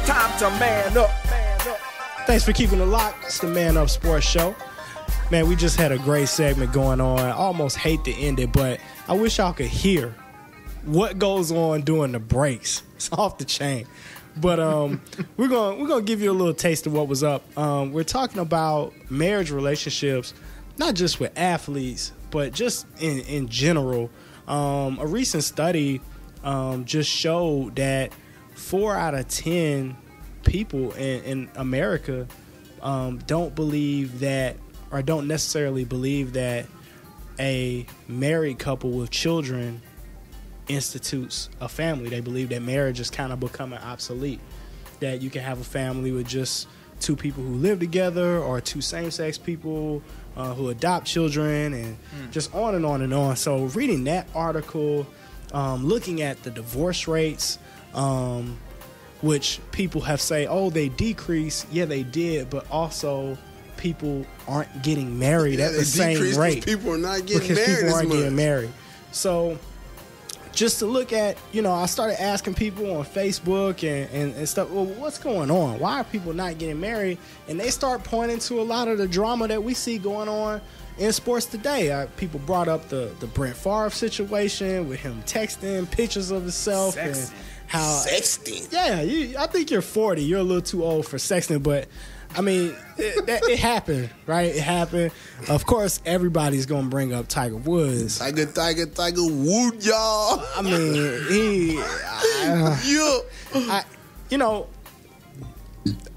time to man up. Thanks for keeping it locked. It's the Man Up Sports Show. Man, we just had a great segment going on. I almost hate to end it, but I wish y'all could hear what goes on during the breaks. It's off the chain. But we're gonna give you a little taste of what was up. We're talking about marriage relationships, not just with athletes, but just in general. A recent study just showed that 4 out of 10 people in America don't believe that, or don't necessarily believe that, a married couple with children institutes a family. They believe that marriage is kind of becoming obsolete, that you can have a family with just 2 people who live together, or 2 same-sex people who adopt children, and just on and on and on. So reading that article, looking at the divorce rates, which people have say, oh, they decreased. Yeah, they did, but also people aren't getting married at the same rate. People are not getting married. So just to look at, I started asking people on Facebook and stuff, well, what's going on? Why are people not getting married? And they start pointing to a lot of the drama that we see going on in sports today. People brought up the Brent Favre situation with him texting pictures of himself. And how sexting. Yeah, I think you're 40. You're a little too old for sexting, but I mean, it happened, right? It happened. Of course, everybody's gonna bring up Tiger Woods. Tiger Wood, y'all. I mean,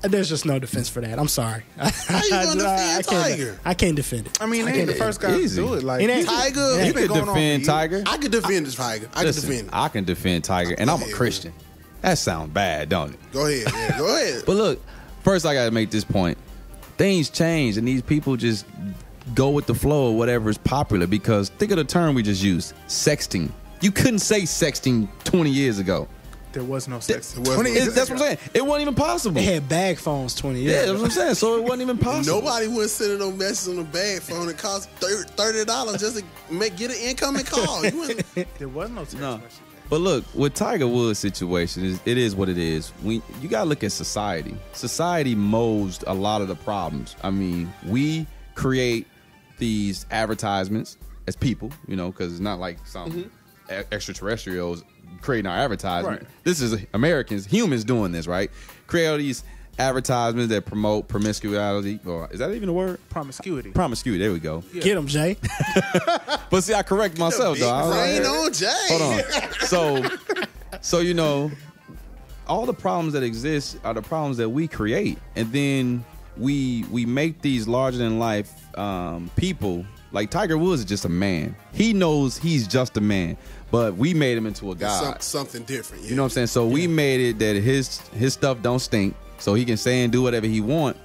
there's just no defense for that. I'm sorry. How you gonna defend Tiger? I can't defend it. I mean, he ain't the first guy to do it. Like Tiger, he been going defend Tiger. I could defend Tiger. I can defend Tiger, and I'm a Christian. That sounds bad, don't it? Go ahead. Yeah, go ahead. But look, first I gotta make this point. Things change, and these people just go with the flow of whatever is popular. Because think of the term we just used, sexting. You couldn't say sexting 20 years ago. There was no sex. That's what I'm saying. It wasn't even possible. They had bag phones 20 years ago. Yeah, that's what I'm saying. So it wasn't even possible. Nobody would send no message on a bag phone. It cost $30 just to get an incoming call. There was no text message. But look, with Tiger Woods' situation, it is what it is. You got to look at society. Society molds a lot of the problems. I mean, we create these advertisements as people, because it's not like some extraterrestrials creating our advertisement. Right. This is Americans, humans doing this, right? Create all these advertisements that promote promiscuity, or is that even a word? Promiscuity. There we go. Yeah. Get him, Jay. But see, I correct myself, though. Rain on Jay. Hold on. So all the problems that exist are the problems that we create, and then we make these larger than life people. Like Tiger Woods is just a man. He knows he's just a man, but we made him into a god. Something different. Yeah. You know what I'm saying? So we made it that his stuff don't stink, so he can say and do whatever he want.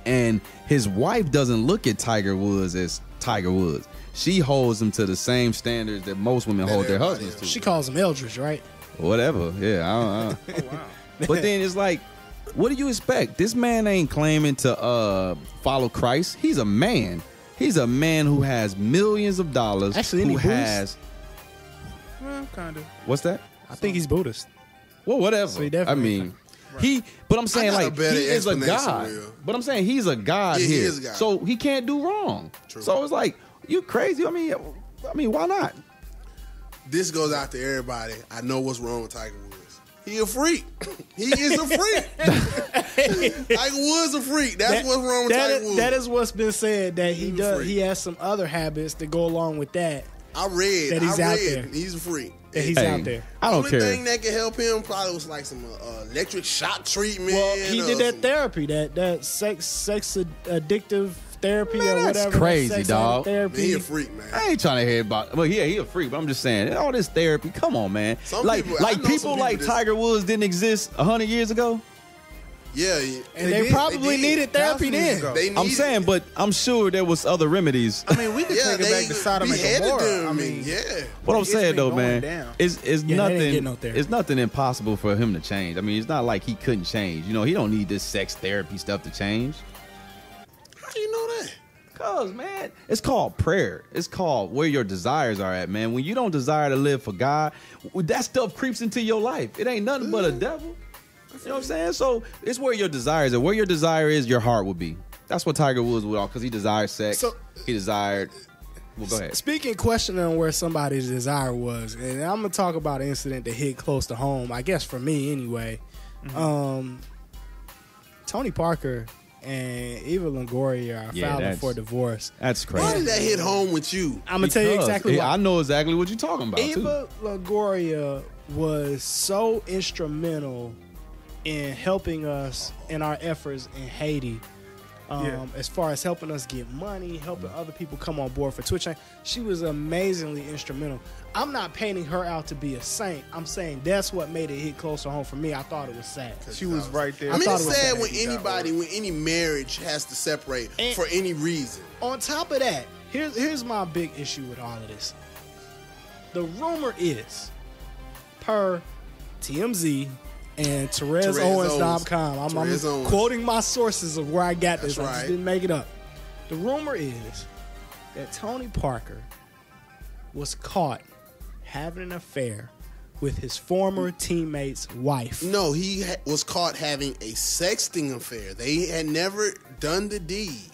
And his wife doesn't look at Tiger Woods as Tiger Woods. She holds him to the same standards that most women hold their husbands to. She calls him Eldridge, right? Whatever. Yeah. I don't. Oh, wow. But then it's like, what do you expect? This man ain't claiming to follow Christ. He's a man. He's a man who has millions of dollars. Actually, who has. Well, kind of. What's that? I think he's Buddhist. Well, whatever. So he definitely but I'm saying, like, he is a god. Will. But I'm saying he's a god here. He is a god. So he can't do wrong. True. So it's like, you crazy? I mean, why not? This goes out to everybody. I know what's wrong with Tiger Woods. He a freak. He is a freak. Tiger Woods a freak. That's what's wrong with Tiger Woods. That is what's been said, that he does. He has some other habits that go along with that. I read out there. He's a freak. That he's out there. I don't care. The only thing that could help him probably was like some electric shock treatment. Well, he did that therapy, that sex addictive therapy, man, or whatever. That's crazy, dog. Therapy. Man, he a freak, man. I ain't trying to hear about. Well, yeah, he a freak, but I'm just saying, all this therapy. Come on, man. People like Tiger Woods didn't exist 100 years ago. Yeah, and they probably needed therapy then. I'm saying, but I'm sure there was other remedies. I mean, we could take it back to Sodom and Gomorrah. I mean, what I'm saying though, man, is nothing. No it's nothing impossible for him to change. I mean, it's not like he couldn't change. He don't need this sex therapy stuff to change. How do you know that? Because, man, it's called prayer. It's called where your desires are at, man. When you don't desire to live for God, that stuff creeps into your life. It ain't nothing but a devil. You know what I'm saying? So it's where your desire is. And where your desire is, your heart will be. That's what Tiger Woods would all, because he desired sex. So, he desired. Well, go ahead. Speaking, questioning where somebody's desire was, and I'm gonna talk about an incident that hit close to home. I guess for me, anyway. Tony Parker and Eva Longoria are filing for divorce. That's crazy. Why did that hit home with you? I'm gonna tell you exactly why. I know exactly what you're talking about. Eva Longoria was so instrumental in helping us in our efforts in Haiti. As far as helping us get money, helping other people come on board for Twitch. She was amazingly instrumental. I'm not painting her out to be a saint. I'm saying that's what made it hit closer home for me. I thought it was sad. She was right there. I mean, it's sad when when any marriage has to separate for any reason. On top of that, here's my big issue with all of this. The rumor is, per TMZ and TherezOwens.com. I'm quoting my sources of where I got this. I just didn't make it up. The rumor is that Tony Parker was caught having an affair with his former teammate's wife. No, he was caught having a sexting affair. They had never done the deed.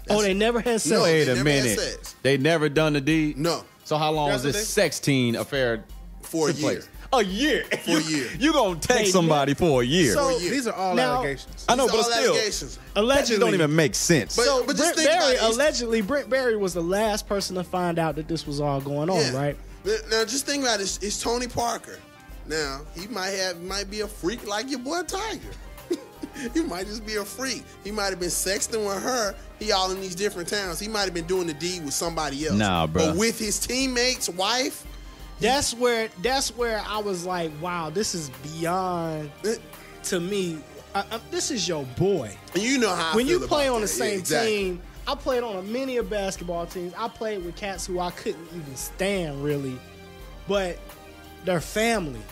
They never had sex? No, wait a minute. They never done the deed? No. So how long was this sexting affair? For a year. A year. For a year. You gonna text somebody for a year? So these are all allegations. I know, but still, allegedly, that don't even make sense. So Brent Barry, allegedly, Brent Barry was the last person to find out that this was all going on, right? Now, just think about it. It's Tony Parker. Now, he might be a freak like your boy Tiger. He might just be a freak. He might have been sexting with her. He all in these different towns. He might have been doing the deed with somebody else. Nah, bro. But with his teammate's wife. That's where I was like, wow, this is beyond, to me, this is your boy. And you know how when you play on the same team, I played on many of basketball teams. I played with cats who I couldn't even stand, really. But they're family.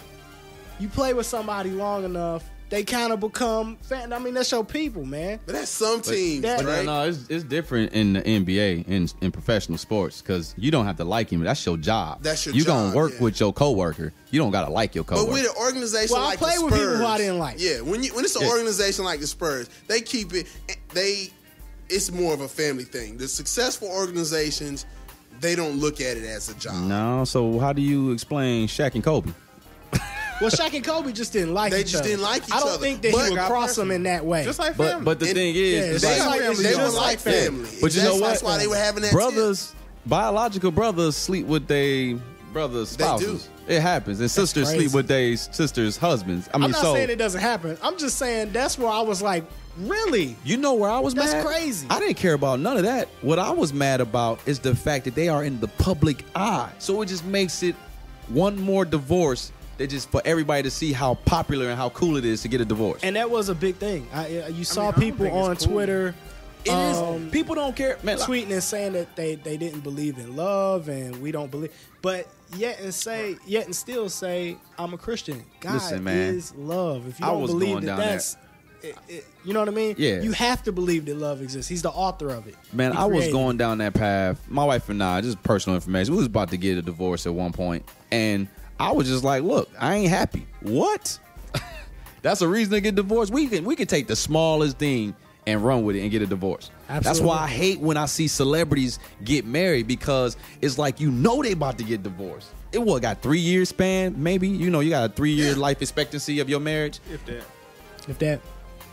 You play with somebody long enough, they kind of become fan. I mean, that's your people, man. But that's some teams, right? No, it's different in the NBA, in professional sports, because you don't have to like him. That's your job. That's your job. You gonna work with your coworker. You don't gotta like your coworker. But with an organization like the Spurs, I play with people who I didn't like. Yeah, when it's an organization like the Spurs, they keep it. It's more of a family thing. The successful organizations, they don't look at it as a job. No. So how do you explain Shaq and Kobe? Well, Shaq and Kobe just didn't like each other. They just didn't like each other. I don't think that he would cross them in that way. Just like family. But the thing is, they were like family. But you know what? That's why they were having that. Brothers, biological brothers sleep with their brothers' spouses. They do. It happens. And sisters sleep with their sisters' husbands. I'm not saying it doesn't happen. I'm just saying that's where I was like, really? You know where I was mad? That's crazy. I didn't care about none of that. What I was mad about is the fact that they are in the public eye. So it just makes it one more divorce. They just for everybody to see how popular and how cool it is to get a divorce. And that was a big thing. You saw people on Twitter. It is. People don't care, man. Tweeting and saying that they didn't believe in love and we don't believe. But yet and still say I'm a Christian. God is love. If you don't believe that, that's you know what I mean? Yeah. You have to believe that love exists. He's the author of it. Man, I was going down that path. My wife and I, just personal information, we was about to get a divorce at one point, and I was just like, look, I ain't happy. What? That's a reason to get divorced. We can take the smallest thing and run with it and get a divorce. Absolutely. That's why I hate when I see celebrities get married, because it's like they about to get divorced. It got 3 years span, maybe. You got a 3-year life expectancy of your marriage. If that.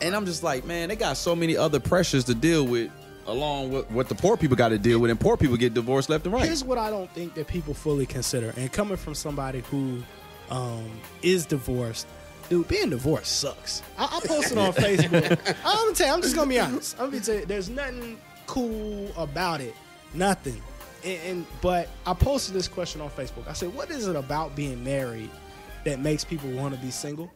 And I'm just like, man, they got so many other pressures to deal with, along with what the poor people got to deal with, and poor people get divorced left and right. Here's what I don't think that people fully consider, and coming from somebody who is divorced, dude, being divorced sucks. I posted on Facebook. I'm gonna tell you, I'm just gonna be honest. I'm gonna tell you, there's nothing cool about it, nothing. But I posted this question on Facebook. I said, what is it about being married that makes people want to be single?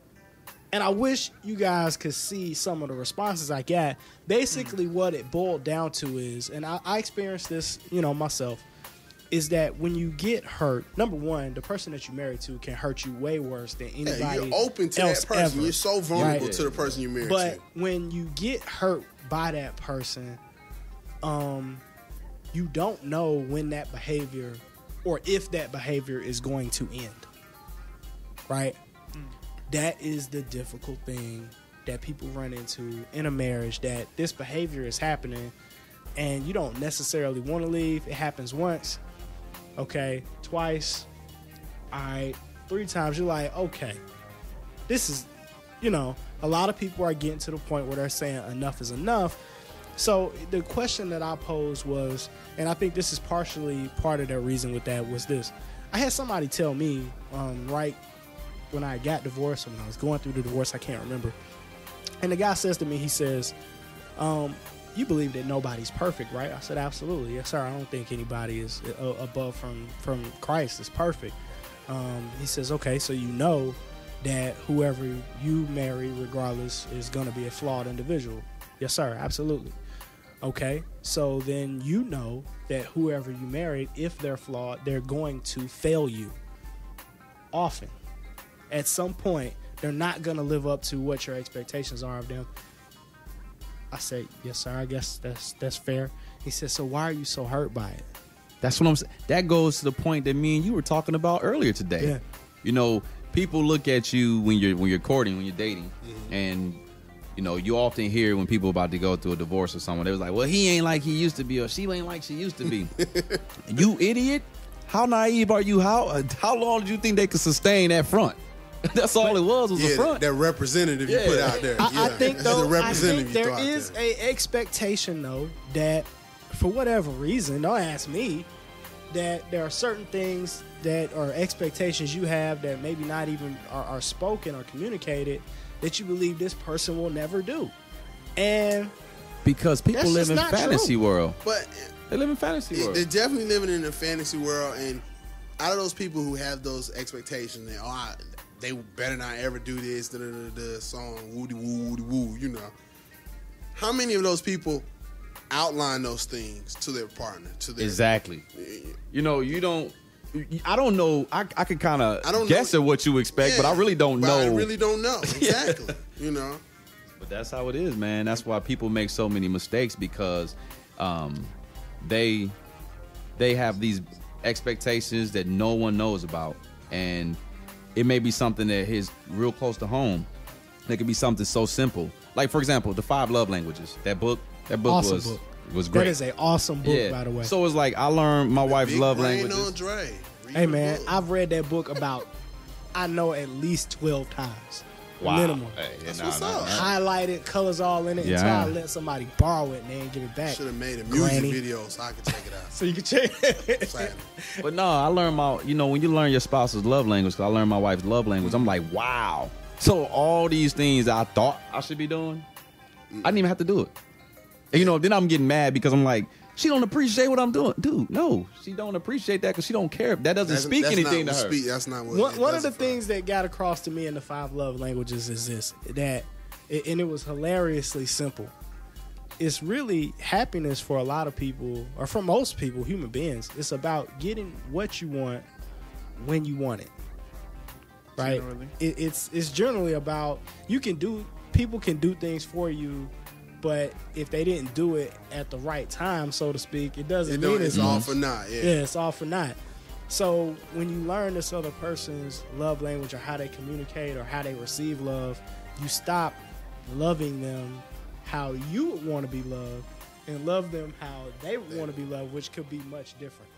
And I wish you guys could see some of the responses I got. Basically, what it boiled down to is, and I experienced this, myself, is that when you get hurt, number one, the person that you're married to can hurt you way worse than anybody else. You're open to that person. Ever. You're so vulnerable to the person you're married to. But when you get hurt by that person, you don't know when that behavior or if that behavior is going to end. Right? that is the difficult thing that people run into in a marriage, that this behavior is happening and you don't necessarily want to leave. It happens once, okay, twice, all right, 3 times. You're like, okay, this is, a lot of people are getting to the point where they're saying enough is enough. So the question that I posed was, and I think this is partially part of the reason with that, was this. I had somebody tell me right when I got divorced, or when I was going through the divorce, I can't remember. And the guy says to me, he says, you believe that nobody's perfect, right? I said, absolutely. Yes, sir. I don't think anybody is above from Christ is perfect. He says, okay, so you know that whoever you marry, regardless, is going to be a flawed individual. Yes, sir. Absolutely. Okay, so then you know that whoever you married, if they're flawed, they're going to fail you often. At some point, they're not going to live up to what your expectations are of them. I said, yes, sir, I guess that's fair. He said, so why are you so hurt by it? That's what I'm saying. That goes to the point that me and you were talking about earlier today. Yeah. People look at you when you're courting, when you're dating, and you often hear when people about to go through a divorce or someone, they was like, well, he ain't like he used to be, or she ain't like she used to be. You idiot. How naive are you? How long do you think they could sustain that front? That's all it was a front. That representative you put out there. I think, though, I think there is a expectation, though, that for whatever reason, don't ask me, that there are certain things that are expectations you have that maybe not even are spoken or communicated, that you believe this person will never do. And because people live in fantasy world. But they live in fantasy world. They're definitely living in a fantasy world, and out of those people who have those expectations that they better not ever do this, the song woody woo woody woo, how many of those people outline those things to their partner, to their exactly. You don't. I don't know. I can kind of guess at what you expect, but I really don't know. I really don't know exactly. But that's how it is, man. That's why people make so many mistakes, because they have these expectations that no one knows about, and it may be something that is real close to home. It could be something so simple, like, for example, the 5 Love Languages. That book awesome was great. That is an awesome book, by the way. So it's like I learned my wife's love languages. Hey, man, I've read that book about, I know, at least 12 times. Wow. Minimum. Hey, what's up. Highlighted, colors all in it, until I let somebody borrow it and then give it back. Should have made a music video so I could check it out. So you can check it. But no, I learned when you learn your spouse's love language, because I learned my wife's love language, I'm like, wow. So all these things I thought I should be doing, I didn't even have to do it. And, then I'm getting mad because I'm like, she don't appreciate what I'm doing. Dude, no, she don't appreciate that because she don't care. That doesn't speak anything to her. That's not what one of the things that got across to me in the 5 Love Languages is this, and it was hilariously simple. It's really happiness for a lot of people, or for most people, human beings. It's about getting what you want when you want it. Right? Generally. It's generally about, people can do things for you, but if they didn't do it at the right time, so to speak, it doesn't mean it's all for naught. Yeah, it's all for naught. So when you learn this other person's love language, or how they communicate, or how they receive love, you stop loving them how you would want to be loved, and love them how they want to be loved, which could be much different.